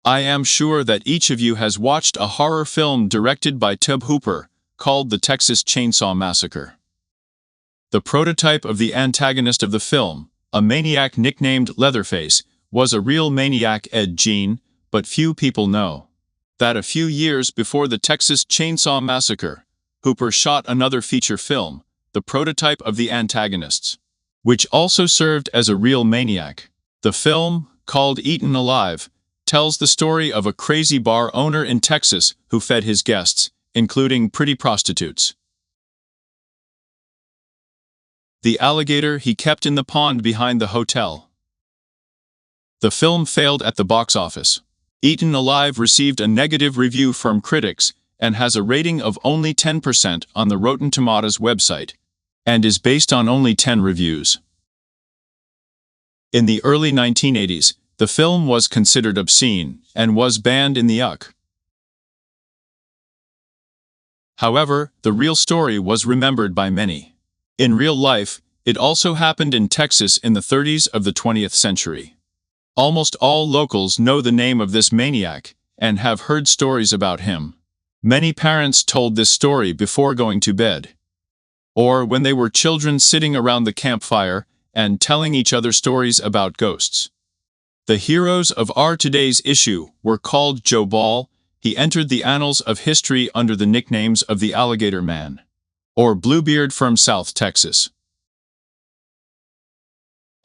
I am sure that each of you has watched a horror film directed by Tobe Hooper, called The Texas Chainsaw Massacre. The prototype of the antagonist of the film, a maniac nicknamed Leatherface, was a real maniac, Ed Gein, but few people know that a few years before the Texas Chainsaw Massacre, Hooper shot another feature film, the prototype of the antagonists, which also served as a real maniac. The film, called Eaten Alive, tells the story of a crazy bar owner in Texas who fed his guests, including pretty prostitutes, the alligator he kept in the pond behind the hotel. The film failed at the box office. Eaten Alive received a negative review from critics and has a rating of only 10% on the Rotten Tomatoes website, and is based on only 10 reviews. In the early 1980s, the film was considered obscene and was banned in the UK. However, the real story was remembered by many. In real life, it also happened in Texas in the 30s of the 20th century. Almost all locals know the name of this maniac and have heard stories about him. Many parents told this story before going to bed, or when they were children sitting around the campfire and telling each other stories about ghosts. The heroes of our today's issue were called Joe Ball. He entered the annals of history under the nicknames of the Alligator Man, or Bluebeard from South Texas.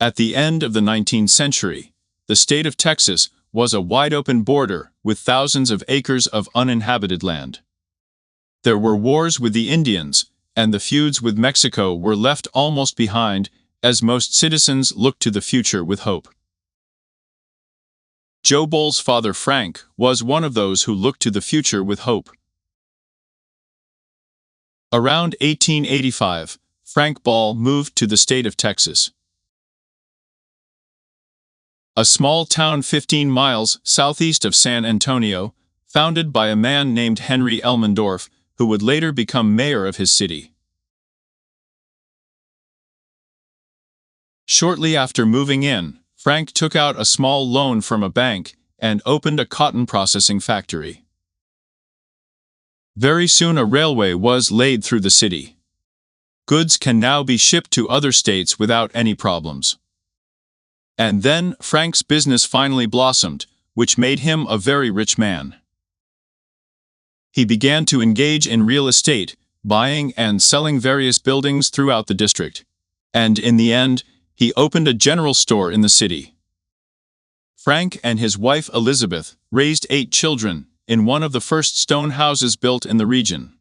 At the end of the 19th century, the state of Texas was a wide-open border with thousands of acres of uninhabited land. There were wars with the Indians, and the feuds with Mexico were left almost behind, as most citizens looked to the future with hope. Joe Ball's father Frank was one of those who looked to the future with hope. Around 1885, Frank Ball moved to the state of Texas, a small town 15 miles southeast of San Antonio, founded by a man named Henry Elmendorf, who would later become mayor of his city. Shortly after moving in, Frank took out a small loan from a bank and opened a cotton processing factory. Very soon a railway was laid through the city. Goods can now be shipped to other states without any problems. And then Frank's business finally blossomed, which made him a very rich man. He began to engage in real estate, buying and selling various buildings throughout the district. And in the end, he opened a general store in the city. Frank and his wife Elizabeth raised 8 children in one of the first stone houses built in the region.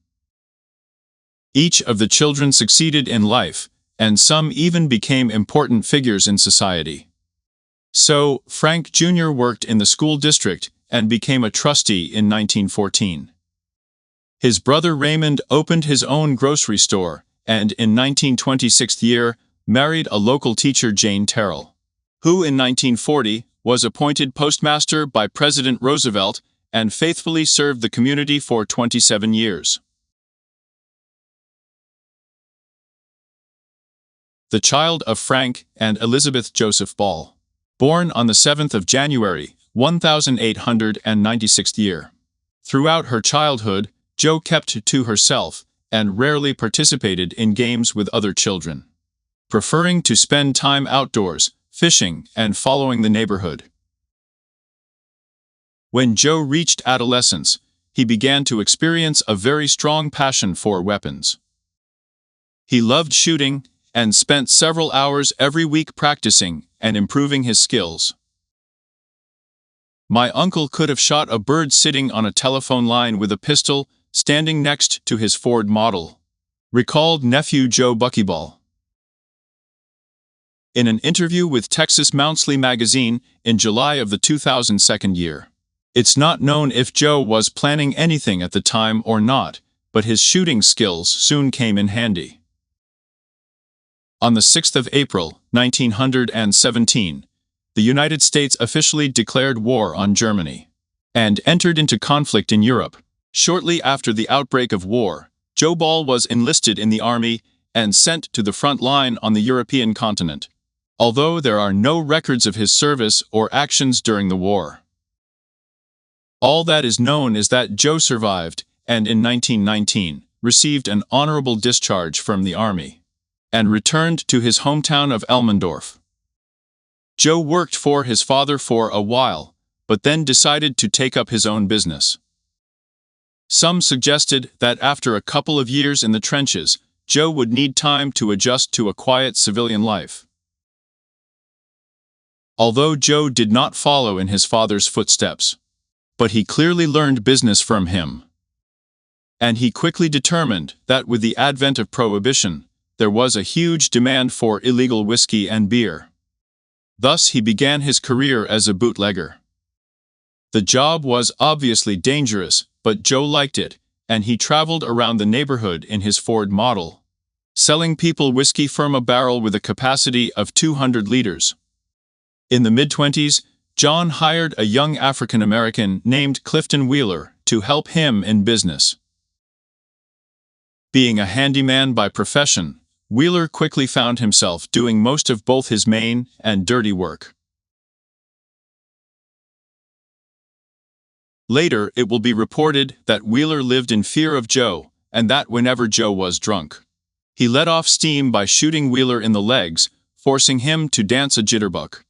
Each of the children succeeded in life, and some even became important figures in society. So, Frank Jr. worked in the school district and became a trustee in 1914. His brother Raymond opened his own grocery store, and in 1926 married a local teacher, Jane Terrell, who in 1940 was appointed postmaster by President Roosevelt and faithfully served the community for 27 years. The child of Frank and Elizabeth Joseph Ball, born on the 7th of January, 1896 year. Throughout her childhood, Jo kept to herself and rarely participated in games with other children, preferring to spend time outdoors, fishing, and following the neighborhood. When Jo reached adolescence, he began to experience a very strong passion for weapons. He loved shooting and spent several hours every week practicing and improving his skills. "My uncle could have shot a bird sitting on a telephone line with a pistol standing next to his Ford model," recalled nephew Joe Buckyball. In an interview with Texas Monthly magazine in July of the 2002 year. It's not known if Joe was planning anything at the time or not, but his shooting skills soon came in handy. On the 6th of April, 1917, the United States officially declared war on Germany and entered into conflict in Europe. Shortly after the outbreak of war, Joe Ball was enlisted in the army and sent to the front line on the European continent, although there are no records of his service or actions during the war. All that is known is that Joe survived, and in 1919, received an honorable discharge from the army, and returned to his hometown of Elmendorf. Joe worked for his father for a while, but then decided to take up his own business. Some suggested that after a couple of years in the trenches, Joe would need time to adjust to a quiet civilian life. Although Joe did not follow in his father's footsteps, but he clearly learned business from him. And he quickly determined that with the advent of Prohibition, there was a huge demand for illegal whiskey and beer. Thus he began his career as a bootlegger. The job was obviously dangerous, but Joe liked it, and he traveled around the neighborhood in his Ford model, selling people whiskey from a barrel with a capacity of 200 liters. In the mid-20s, John hired a young African-American named Clifton Wheeler to help him in business. Being a handyman by profession, Wheeler quickly found himself doing most of both his main and dirty work. Later, it will be reported that Wheeler lived in fear of Joe, and that whenever Joe was drunk, he let off steam by shooting Wheeler in the legs, forcing him to dance a jitterbug.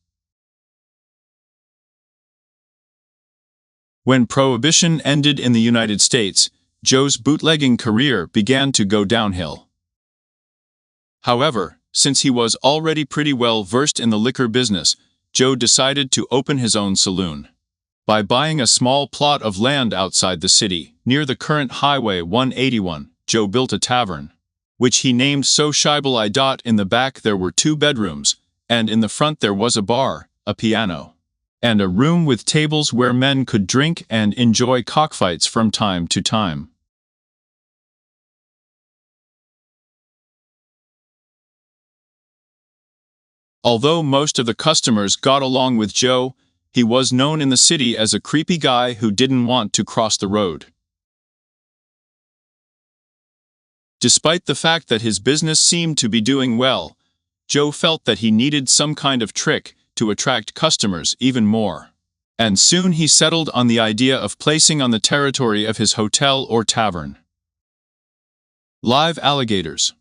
When Prohibition ended in the United States, Joe's bootlegging career began to go downhill. However, since he was already pretty well versed in the liquor business, Joe decided to open his own saloon. By buying a small plot of land outside the city, near the current Highway 181, Joe built a tavern, which he named So Scheibel. In the back there were 2 bedrooms, and in the front there was a bar, a piano, and a room with tables where men could drink and enjoy cockfights from time to time. Although most of the customers got along with Joe, he was known in the city as a creepy guy who didn't want to cross the road. Despite the fact that his business seemed to be doing well, Joe felt that he needed some kind of trick to attract customers even more. And soon he settled on the idea of placing on the territory of his hotel or tavern live alligators.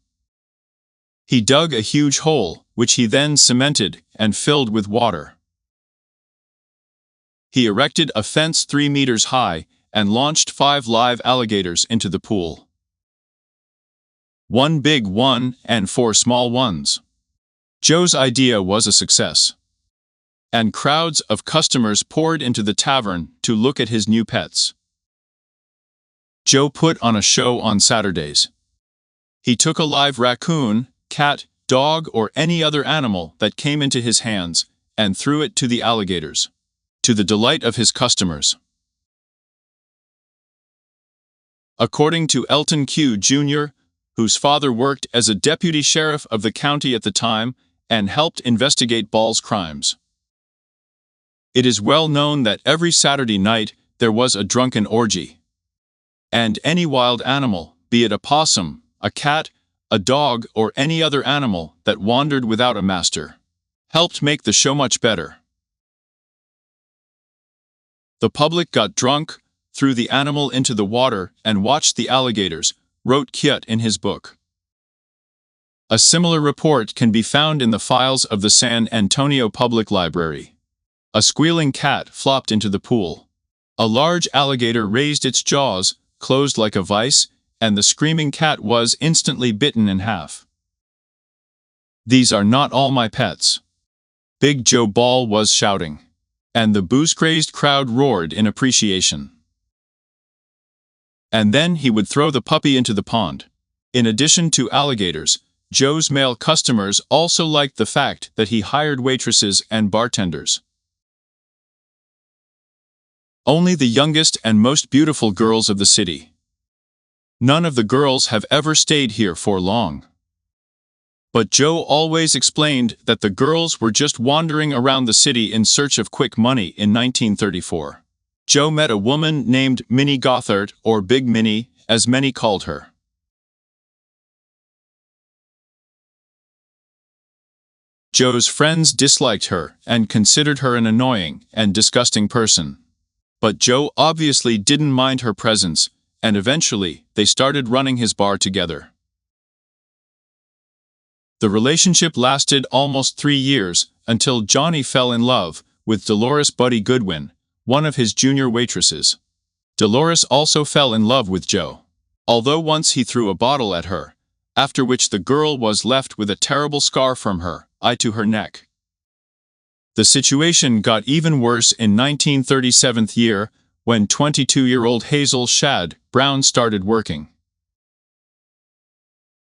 He dug a huge hole, which he then cemented and filled with water. He erected a fence 3 meters high and launched 5 live alligators into the pool. 1 big one and 4 small ones. Joe's idea was a success, and crowds of customers poured into the tavern to look at his new pets. Joe put on a show on Saturdays. He took a live raccoon, cat, dog, or any other animal that came into his hands and threw it to the alligators, to the delight of his customers. According to Elton Q. Jr., whose father worked as a deputy sheriff of the county at the time and helped investigate Ball's crimes, it is well known that every Saturday night there was a drunken orgy, and any wild animal, be it a possum, a cat, a dog, or any other animal that wandered without a master, helped make the show much better. The public got drunk, threw the animal into the water, and watched the alligators, wrote Kjut in his book. A similar report can be found in the files of the San Antonio Public Library. A squealing cat flopped into the pool. A large alligator raised its jaws, closed like a vice, and the screaming cat was instantly bitten in half. "These are not all my pets," Big Joe Ball was shouting, and the booze-crazed crowd roared in appreciation. And then he would throw the puppy into the pond. In addition to alligators, Joe's male customers also liked the fact that he hired waitresses and bartenders. Only the youngest and most beautiful girls of the city. None of the girls have ever stayed here for long. But Joe always explained that the girls were just wandering around the city in search of quick money. In 1934, Joe met a woman named Minnie Gothard, or Big Minnie, as many called her. Joe's friends disliked her and considered her an annoying and disgusting person. But Joe obviously didn't mind her presence, and eventually they started running his bar together. The relationship lasted almost 3 years, until Johnny fell in love with Dolores Buddy Goodwin, one of his junior waitresses. Dolores also fell in love with Joe, although once he threw a bottle at her, after which the girl was left with a terrible scar from her eye to her neck. The situation got even worse in 1937 year, when 22-year-old Hazel Shad Brown started working.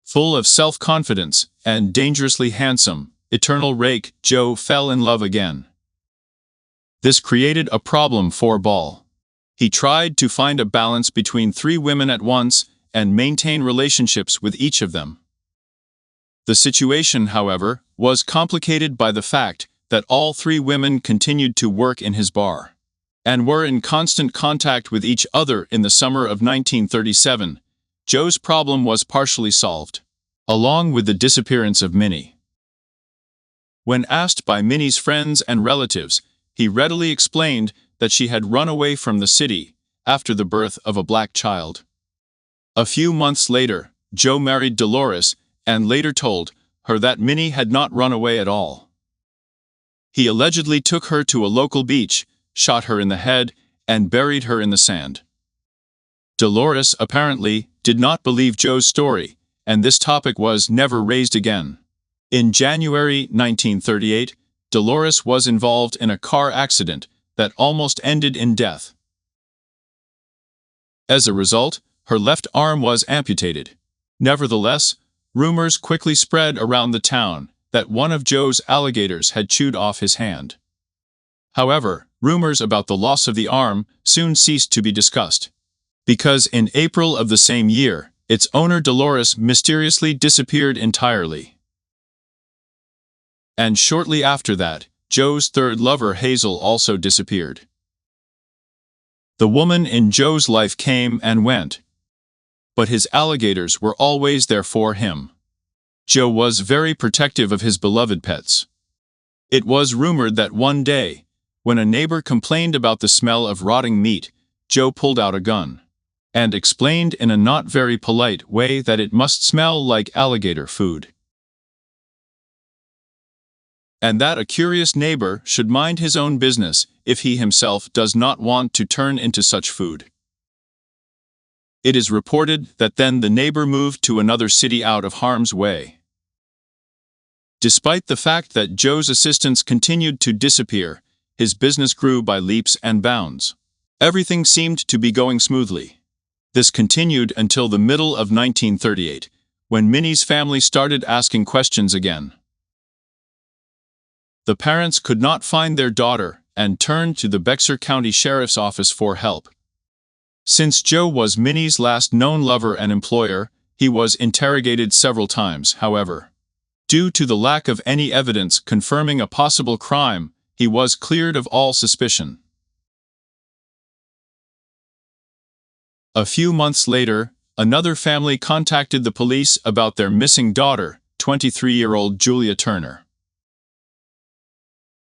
Full of self-confidence and dangerously handsome, eternal rake Joe fell in love again. This created a problem for Ball. He tried to find a balance between 3 women at once and maintain relationships with each of them. The situation, however, was complicated by the fact that all 3 women continued to work in his bar, and were in constant contact with each other. In the summer of 1937, Joe's problem was partially solved, along with the disappearance of Minnie. When asked by Minnie's friends and relatives, he readily explained that she had run away from the city after the birth of a black child. A few months later, Joe married Dolores and later told her that Minnie had not run away at all. He allegedly took her to a local beach, shot her in the head, and buried her in the sand. Dolores apparently did not believe Joe's story, and this topic was never raised again. In January 1938, Dolores was involved in a car accident that almost ended in death. As a result, her left arm was amputated. Nevertheless, rumors quickly spread around the town that one of Joe's alligators had chewed off his hand. However, rumors about the loss of the arm soon ceased to be discussed, because in April of the same year, its owner Dolores mysteriously disappeared entirely. And shortly after that, Joe's third lover Hazel also disappeared. The woman in Joe's life came and went, but his alligators were always there for him. Joe was very protective of his beloved pets. It was rumored that one day, when a neighbor complained about the smell of rotting meat, Joe pulled out a gun and explained in a not very polite way that it must smell like alligator food, and that a curious neighbor should mind his own business if he himself does not want to turn into such food. It is reported that then the neighbor moved to another city out of harm's way. Despite the fact that Joe's assistants continued to disappear, his business grew by leaps and bounds. Everything seemed to be going smoothly. This continued until the middle of 1938, when Minnie's family started asking questions again. The parents could not find their daughter and turned to the Bexar County Sheriff's Office for help. Since Joe was Minnie's last known lover and employer, he was interrogated several times. However, due to the lack of any evidence confirming a possible crime, he was cleared of all suspicion. A few months later, another family contacted the police about their missing daughter, 23-year-old Julia Turner.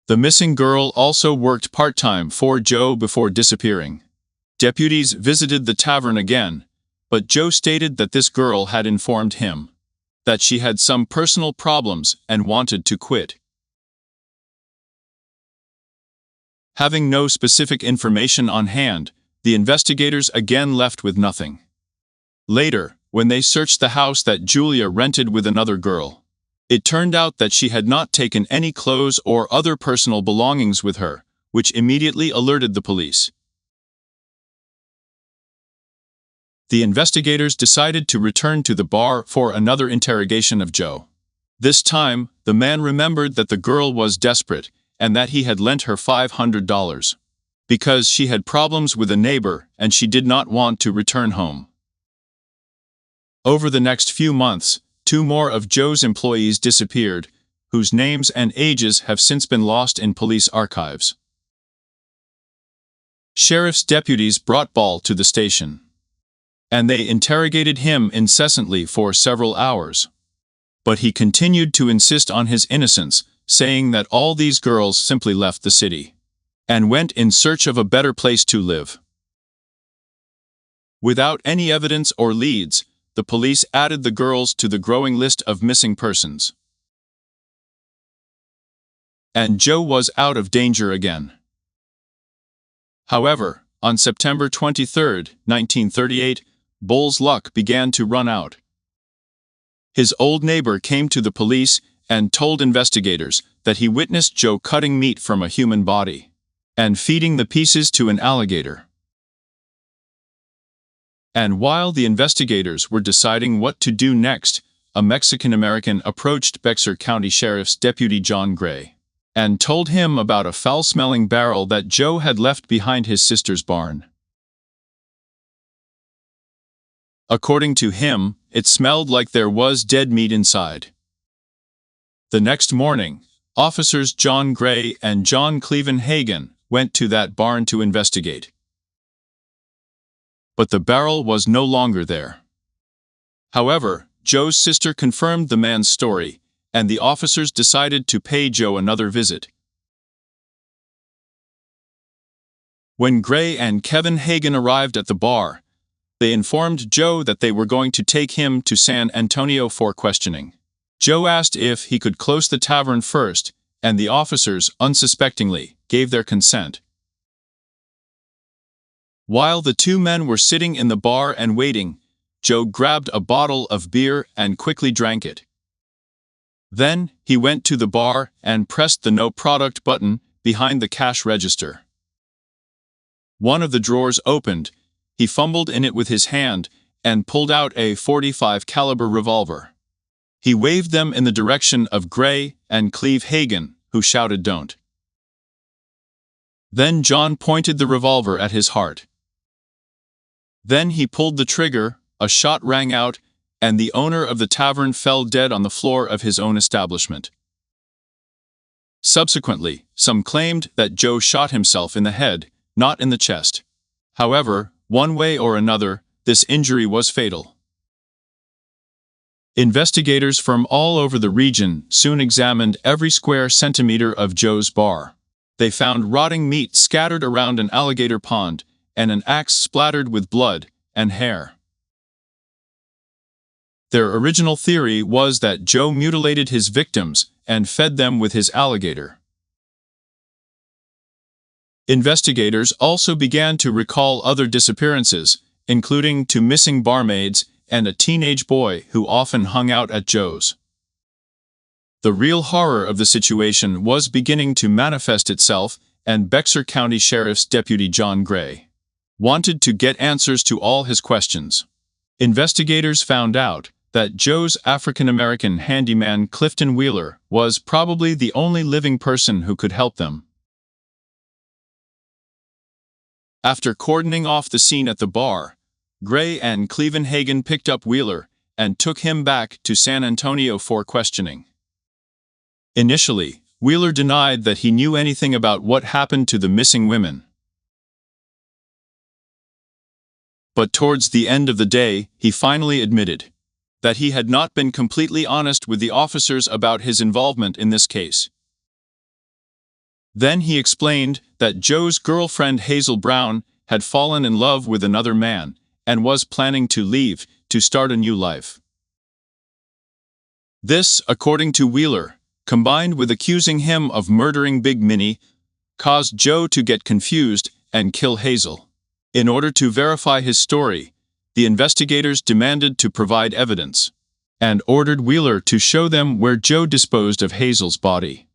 The missing girl also worked part-time for Joe before disappearing. Deputies visited the tavern again, but Joe stated that this girl had informed him that she had some personal problems and wanted to quit. Having no specific information on hand, the investigators again left with nothing. Later, when they searched the house that Julia rented with another girl, it turned out that she had not taken any clothes or other personal belongings with her, which immediately alerted the police. The investigators decided to return to the bar for another interrogation of Joe. This time, the man remembered that the girl was desperate and that he had lent her $500 because she had problems with a neighbor and she did not want to return home. Over the next few months, 2 more of Joe's employees disappeared, whose names and ages have since been lost in police archives. Sheriff's deputies brought Ball to the station, and they interrogated him incessantly for several hours. But he continued to insist on his innocence, saying that all these girls simply left the city. and went in search of a better place to live. Without any evidence or leads, the police added the girls to the growing list of missing persons. And Joe was out of danger again. However, on September 23, 1938, Bull's luck began to run out. His old neighbor came to the police and told investigators that he witnessed Joe cutting meat from a human body and feeding the pieces to an alligator. And while the investigators were deciding what to do next, a Mexican-American approached Bexar County Sheriff's Deputy John Gray and told him about a foul-smelling barrel that Joe had left behind his sister's barn. According to him, it smelled like there was dead meat inside. The next morning, officers John Gray and John Cleven Hagen went to that barn to investigate. But the barrel was no longer there. However, Joe's sister confirmed the man's story, and the officers decided to pay Joe another visit. When Gray and Kevin Hagen arrived at the bar, they informed Joe that they were going to take him to San Antonio for questioning. Joe asked if he could close the tavern first, and the officers, unsuspectingly, gave their consent. While the two men were sitting in the bar and waiting, Joe grabbed a bottle of beer and quickly drank it. Then, he went to the bar and pressed the No Product button behind the cash register. One of the drawers opened, he fumbled in it with his hand and pulled out a .45 caliber revolver. He waved them in the direction of Gray and Cleve Hagen, who shouted, "Don't." Then John pointed the revolver at his heart. Then he pulled the trigger, a shot rang out, and the owner of the tavern fell dead on the floor of his own establishment. Subsequently, some claimed that Joe shot himself in the head, not in the chest. However, one way or another, this injury was fatal. Investigators from all over the region soon examined every square centimeter of Joe's bar. They found rotting meat scattered around an alligator pond, and an axe splattered with blood and hair. Their original theory was that Joe mutilated his victims and fed them with his alligator. Investigators also began to recall other disappearances, including two missing barmaids and a teenage boy who often hung out at Joe's. The real horror of the situation was beginning to manifest itself, and Bexar County Sheriff's Deputy John Gray wanted to get answers to all his questions. Investigators found out that Joe's African-American handyman Clifton Wheeler was probably the only living person who could help them. After cordoning off the scene at the bar, Gray and Cleven Hagen picked up Wheeler and took him back to San Antonio for questioning. Initially, Wheeler denied that he knew anything about what happened to the missing women. But towards the end of the day, he finally admitted that he had not been completely honest with the officers about his involvement in this case. Then he explained that Joe's girlfriend Hazel Brown had fallen in love with another man and was planning to leave to start a new life. This, according to Wheeler, combined with accusing him of murdering Big Minnie, caused Joe to get confused and kill Hazel. In order to verify his story, the investigators demanded to provide evidence and ordered Wheeler to show them where Joe disposed of Hazel's body.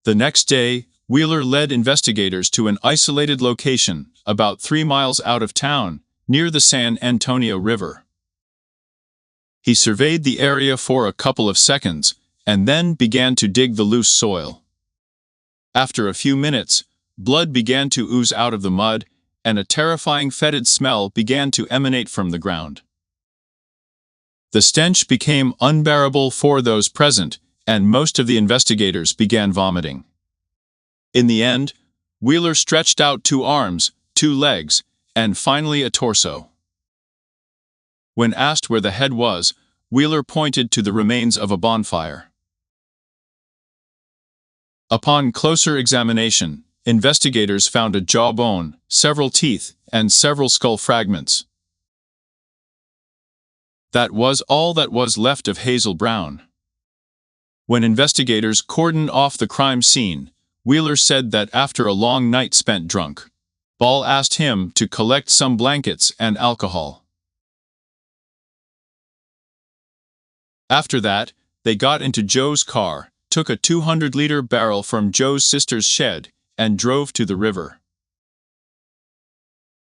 The next day, Wheeler led investigators to an isolated location about 3 miles out of town, near the San Antonio River. He surveyed the area for a couple of seconds and then began to dig the loose soil. After a few minutes, blood began to ooze out of the mud, and a terrifying fetid smell began to emanate from the ground. The stench became unbearable for those present, and most of the investigators began vomiting. In the end, Wheeler stretched out 2 arms, 2 legs, and finally a torso. When asked where the head was, Wheeler pointed to the remains of a bonfire. Upon closer examination, investigators found a jawbone, several teeth, and several skull fragments. That was all that was left of Hazel Brown. When investigators cordoned off the crime scene, Wheeler said that after a long night spent drunk, Ball asked him to collect some blankets and alcohol. After that, they got into Joe's car, took a 200-liter barrel from Joe's sister's shed, and drove to the river.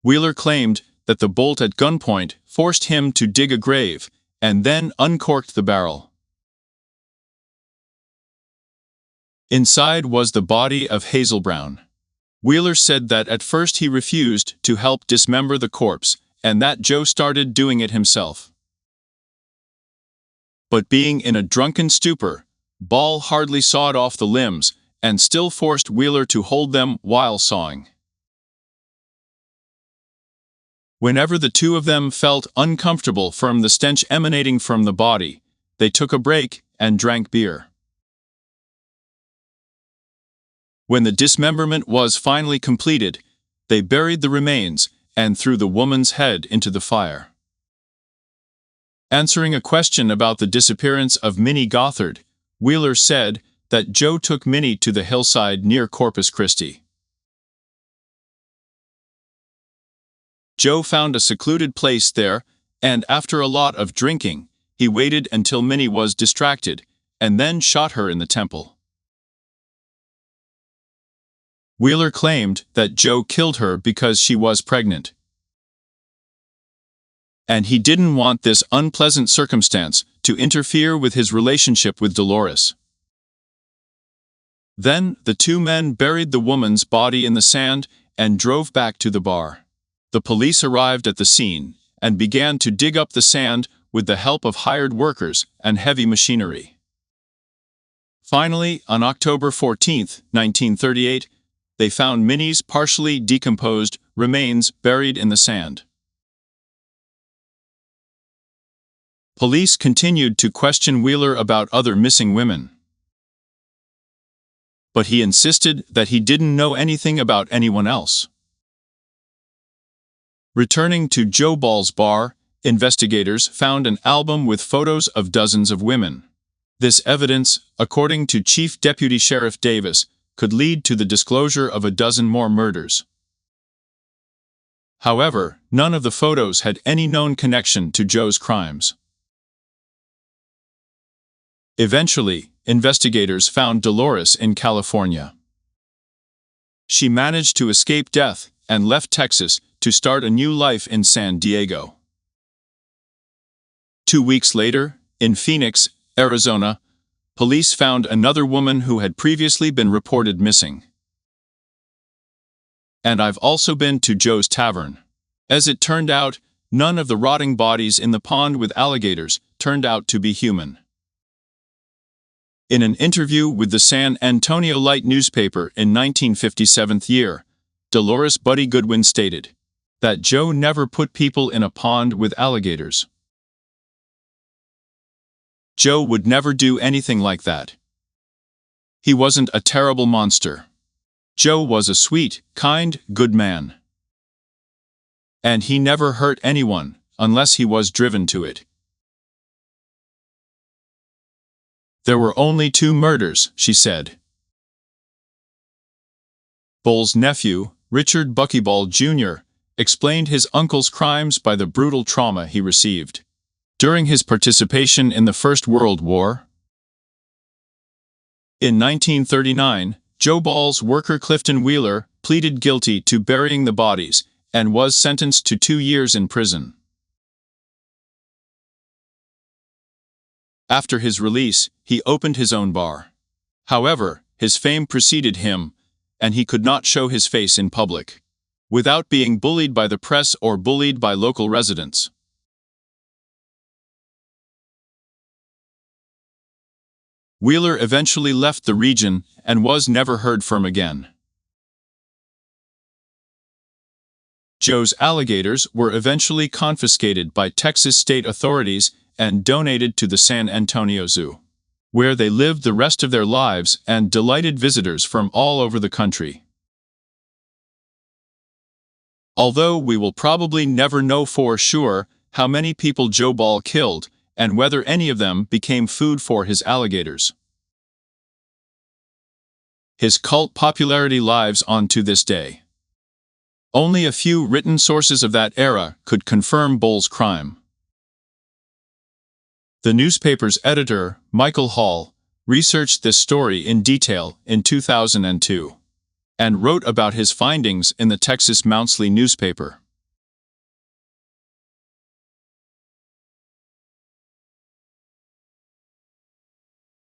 Wheeler claimed that the bolt at gunpoint forced him to dig a grave, and then uncorked the barrel. Inside was the body of Hazel Brown. Wheeler said that at first he refused to help dismember the corpse, and that Joe started doing it himself. But being in a drunken stupor, Ball hardly sawed off the limbs, and still forced Wheeler to hold them while sawing. Whenever the two of them felt uncomfortable from the stench emanating from the body, they took a break and drank beer. When the dismemberment was finally completed, they buried the remains and threw the woman's head into the fire. Answering a question about the disappearance of Minnie Gothard, Wheeler said that Joe took Minnie to the hillside near Corpus Christi. Joe found a secluded place there, and after a lot of drinking, he waited until Minnie was distracted, and then shot her in the temple. Wheeler claimed that Joe killed her because she was pregnant, and he didn't want this unpleasant circumstance to interfere with his relationship with Dolores. Then the two men buried the woman's body in the sand and drove back to the bar. The police arrived at the scene and began to dig up the sand with the help of hired workers and heavy machinery. Finally, on October 14, 1938, they found Minnie's partially decomposed remains buried in the sand. Police continued to question Wheeler about other missing women, but he insisted that he didn't know anything about anyone else. Returning to Joe Ball's bar, investigators found an album with photos of dozens of women. This evidence, according to Chief Deputy Sheriff Davis, could lead to the disclosure of a dozen more murders. However, none of the photos had any known connection to Joe's crimes. Eventually, investigators found Dolores in California. She managed to escape death and left Texas to start a new life in San Diego. 2 weeks later, in Phoenix, Arizona, police found another woman who had previously been reported missing. And I've also been to Joe's tavern. As it turned out, none of the rotting bodies in the pond with alligators turned out to be human. In an interview with the San Antonio Light newspaper in 1957 year, Dolores Buddy Goodwin stated that Joe never put people in a pond with alligators. Joe would never do anything like that. He wasn't a terrible monster. Joe was a sweet, kind, good man. And he never hurt anyone, unless he was driven to it. There were only 2 murders, she said. Ball's nephew, Richard Buckyball Jr., explained his uncle's crimes by the brutal trauma he received during his participation in the First World War. In 1939, Joe Ball's worker Clifton Wheeler pleaded guilty to burying the bodies and was sentenced to 2 years in prison. After his release, he opened his own bar. However, his fame preceded him, and he could not show his face in public without being bullied by the press or bullied by local residents. Wheeler eventually left the region and was never heard from again. Joe's alligators were eventually confiscated by Texas state authorities and donated to the San Antonio Zoo. where they lived the rest of their lives and delighted visitors from all over the country. Although we will probably never know for sure how many people Joe Ball killed, and whether any of them became food for his alligators. His cult popularity lives on to this day. Only a few written sources of that era could confirm Bull's crime. The newspaper's editor, Michael Hall, researched this story in detail in 2002, and wrote about his findings in the Texas Monthly newspaper.